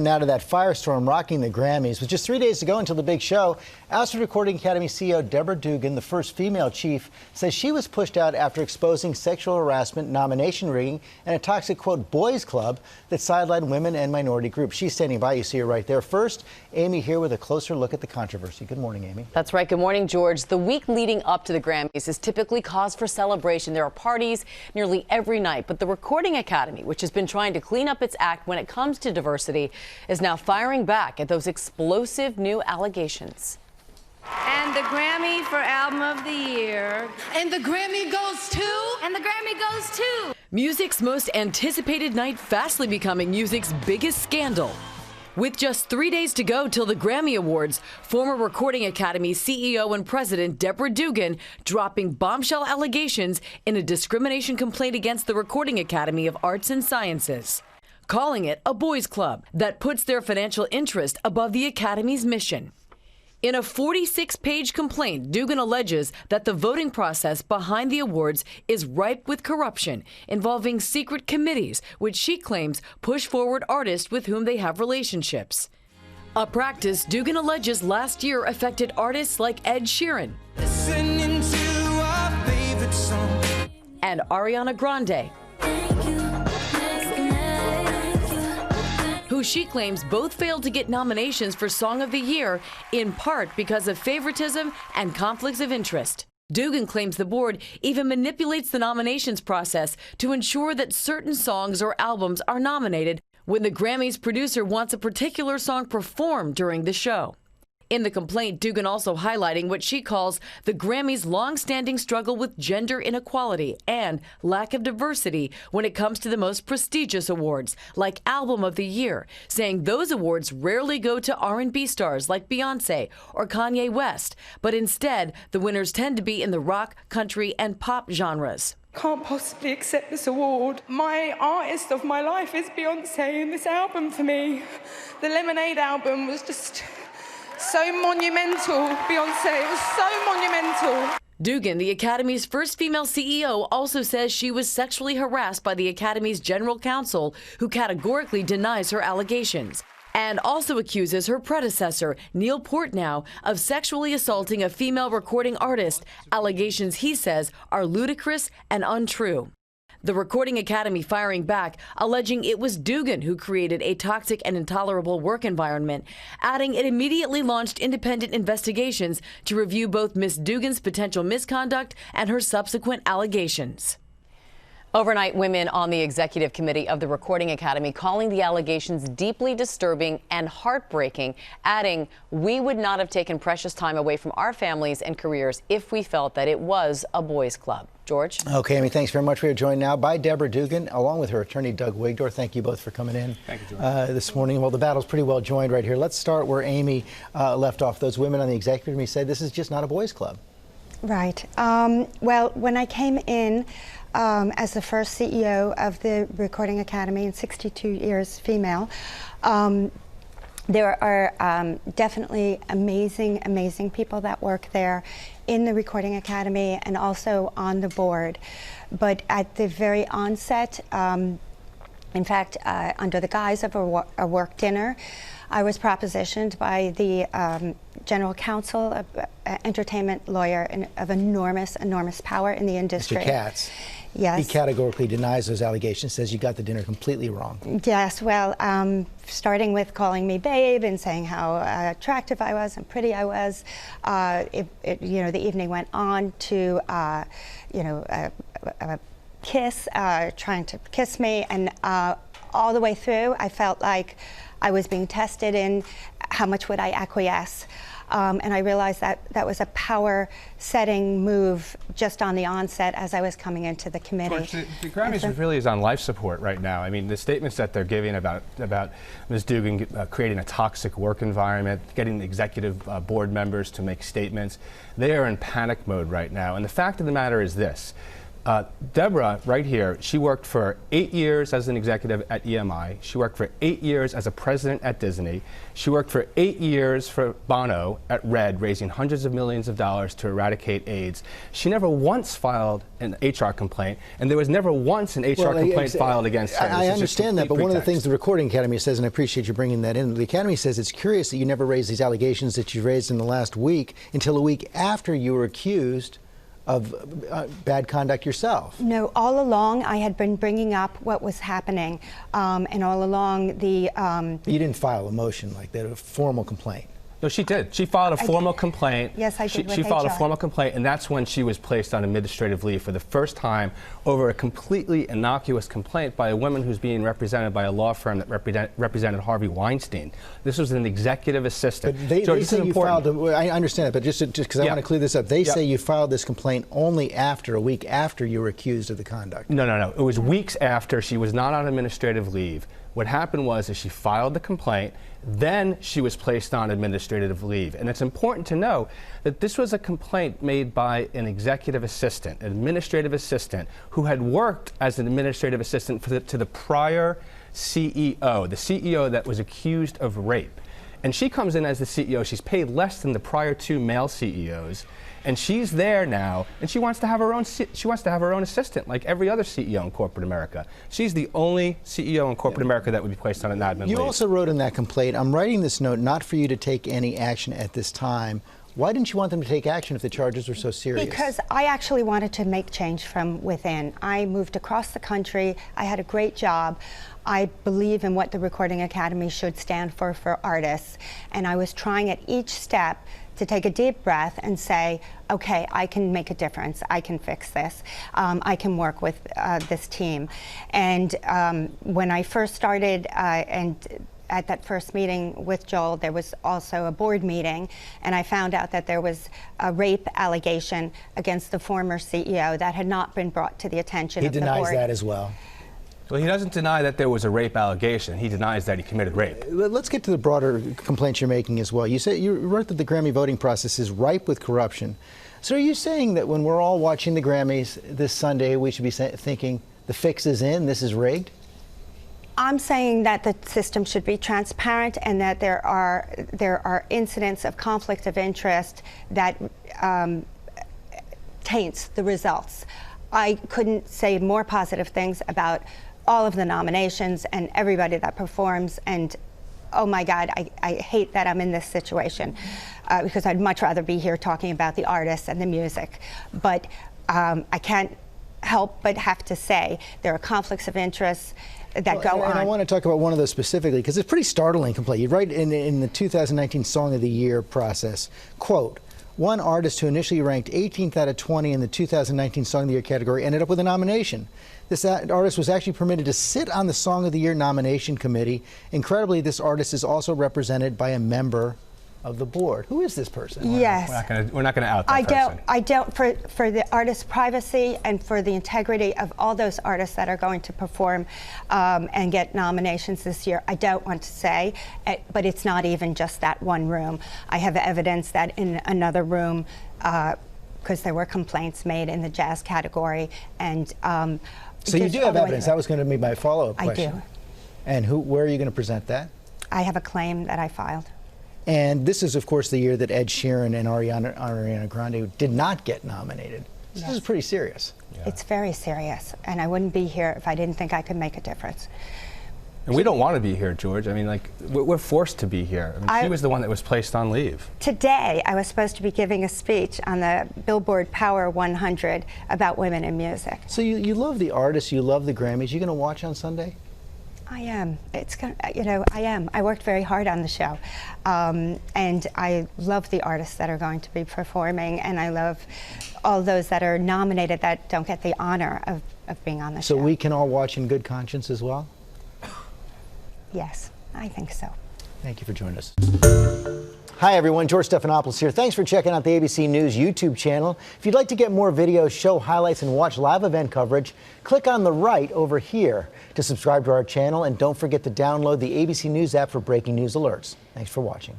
Now to that firestorm rocking the Grammys. With just 3 days to go until the big show, Ousted Recording Academy CEO Deborah Dugan, the first female chief, says she was pushed out after exposing sexual harassment, nomination rigging, and a toxic, quote, boys club that sidelined women and minority groups. She's standing by. You see her right there. First, Amy here with a closer look at the controversy. Good morning, Amy. That's right. Good morning, George. The week leading up to the Grammys is typically cause for celebration. There are parties nearly every night. But the Recording Academy, which has been trying to clean up its act when it comes to diversity, is now firing back at those explosive new allegations. And the Grammy for Album of the Year. And the Grammy goes to? And the Grammy goes to? Music's most anticipated night fastly becoming music's biggest scandal. With just 3 days to go till the Grammy Awards, former Recording Academy CEO and President Deborah Dugan dropping bombshell allegations in a discrimination complaint against the Recording Academy of Arts and Sciences, calling it a boys' club that puts their financial interest above the Academy's mission. In a 46-page complaint, Dugan alleges that the voting process behind the awards is ripe with corruption, involving secret committees, which she claims push forward artists with whom they have relationships. A practice Dugan alleges last year affected artists like Ed Sheeran and Ariana Grande, who she claims both failed to get nominations for Song of the Year, in part because of favoritism and conflicts of interest. Dugan claims the board even manipulates the nominations process to ensure that certain songs or albums are nominated when the Grammys producer wants a particular song performed during the show. In the complaint, Dugan also highlighting what she calls the Grammys' long-standing struggle with gender inequality and lack of diversity when it comes to the most prestigious awards, like Album of the Year, saying those awards rarely go to R&B stars like Beyonce or Kanye West, but instead the winners tend to be in the rock, country, and pop genres. Can't possibly accept this award. My artist of my life is Beyonce, and this album for me, the Lemonade album, was just so monumental. Beyonce, it was so monumental. Dugan, the Academy's first female CEO, also says she was sexually harassed by the Academy's general counsel, who categorically denies her allegations, and also accuses her predecessor, Neil Portnow, of sexually assaulting a female recording artist, allegations he says are ludicrous and untrue. The Recording Academy firing back, alleging it was Dugan who created a toxic and intolerable work environment, adding it immediately launched independent investigations to review both Ms. Dugan's potential misconduct and her subsequent allegations. Overnight, women on the executive committee of the Recording Academy calling the allegations deeply disturbing and heartbreaking, adding, "We would not have taken precious time away from our families and careers if we felt that it was a boys' club." George? Okay, Amy, thanks very much. We are joined now by Deborah Dugan, along with her attorney, Doug Wigdor. Thank you both for coming in this morning. Well, the battle's pretty well joined right here. Let's start where Amy left off. Those women on the executive committee said this is just not a boys' club. Right. Well, when I came in as the first CEO of the Recording Academy in 62 years, female, there are definitely amazing people that work there in the Recording Academy and also on the board. But at the very onset, in fact, under the guise of a work dinner, I was propositioned by the general counsel, entertainment lawyer of enormous power in the industry. Mr. Katz. Yes. He categorically denies those allegations, says you got the dinner completely wrong. Yes, well, starting with calling me babe and saying how attractive I was and pretty I was. You know, the evening went on to, you know, a kiss, trying to kiss me, and all the way through, I felt like I was being tested in how much would I acquiesce. And I realized that that was a power-setting move just on the onset as I was coming into the committee. George, the Grammys really is on life support right now. I mean, the statements that they're giving about Ms. Dugan creating a toxic work environment, getting the executive board members to make statements, they are in panic mode right now. And the fact of the matter is this. Deborah, right here, she worked for 8 years as an executive at EMI. She worked for 8 years as a president at Disney. She worked for 8 years for Bono at Red, raising hundreds of millions of dollars to eradicate AIDS. She never once filed an HR complaint, and there was never once an HR complaint filed against her. I understand that, but one of the things the Recording Academy says, and I appreciate you bringing that in, the Academy says it's curious that you never raised these allegations that you raised in the last week until a week after you were accused of bad conduct yourself. No, all along I had been bringing up what was happening, and all along the... You didn't file a motion like that, a formal complaint. No, she did. She filed a formal complaint. Yes, I did. She filed a formal complaint, and that's when she was placed on administrative leave for the first time over a completely innocuous complaint by a woman who's being represented by a law firm that represented Harvey Weinstein. This was an executive assistant. But they say you filed. I understand it, but just because I want to clear this up, they say you filed this complaint only after a week after you were accused of the conduct. No, no, no. It was weeks after. She was not on administrative leave. What happened was that she filed the complaint, then she was placed on administrative leave. And it's important to know that this was a complaint made by an executive assistant, an administrative assistant, who had worked as an administrative assistant to the prior CEO, the CEO that was accused of rape. And she comes in as the CEO. She's paid less than the prior 2 male CEOs. And she's there now, and she wants to have her own. She wants to have her own assistant, like every other CEO in corporate America. She's the only CEO in corporate America that would be placed on an admin leave. You also wrote in that complaint, I'm writing this note not for you to take any action at this time. Why didn't you want them to take action if the charges were so serious? Because I actually wanted to make change from within. I moved across the country. I had a great job. I believe in what the Recording Academy should stand for artists. And I was trying at each step to take a deep breath and say, okay, I can make a difference. I can fix this. I can work with this team. And when I first started, and at that first meeting with Joel, there was also a board meeting, and I found out that there was a rape allegation against the former CEO that had not been brought to the attention of the board. He denies that as well. Well, he doesn't deny that there was a rape allegation. He denies that he committed rape. Let's get to the broader complaints you're making as well. You said you wrote that the Grammy voting process is ripe with corruption. So are you saying that when we're all watching the Grammys this Sunday, we should be thinking the fix is in, this is rigged? I'm saying that the system should be transparent and that there are incidents of conflict of interest that taints the results. I couldn't say more positive things about all of the nominations and everybody that performs, and oh my God, I hate that I'm in this situation because I'd much rather be here talking about the artists and the music. But I can't help but have to say there are conflicts of interest that go on. And I want to talk about one of those specifically because it's pretty startling complaint. You write in the 2019 Song of the Year process, quote, one artist who initially ranked 18th out of 20 in the 2019 Song of the Year category ended up with a nomination. This artist was actually permitted to sit on the Song of the Year nomination committee. Incredibly, this artist is also represented by a member of the board. Who is this person? Yes. We're not going to out that person. I don't, for the artist's privacy and for the integrity of all those artists that are going to perform and get nominations this year, I don't want to say, but it's not even just that one room. I have evidence that in another room, because there were complaints made in the jazz category, and so you do have evidence. That was going to be my follow-up question. I do. And where are you going to present that? I have a claim that I filed. And this is, of course, the year that Ed Sheeran and Ariana Grande did not get nominated. So this is pretty serious. Yeah. It's very serious, and I wouldn't be here if I didn't think I could make a difference. And we don't want to be here, George. I mean, like, we're forced to be here. I mean, she was the one that was placed on leave. Today, I was supposed to be giving a speech on the Billboard Power 100 about women in music. So you love the artists, you love the Grammys. You going to watch on Sunday? I am. It's gonna, I am. I worked very hard on the show, and I love the artists that are going to be performing, and I love all those that are nominated that don't get the honor of being on the show. So we can all watch in good conscience as well? Yes, I think so. Thank you for joining us. Hi everyone, George Stephanopoulos here. Thanks for checking out the ABC News YouTube channel. If you'd like to get more videos, show highlights, and watch live event coverage, click on the right over here to subscribe to our channel, and don't forget to download the ABC News app for breaking news alerts. Thanks for watching.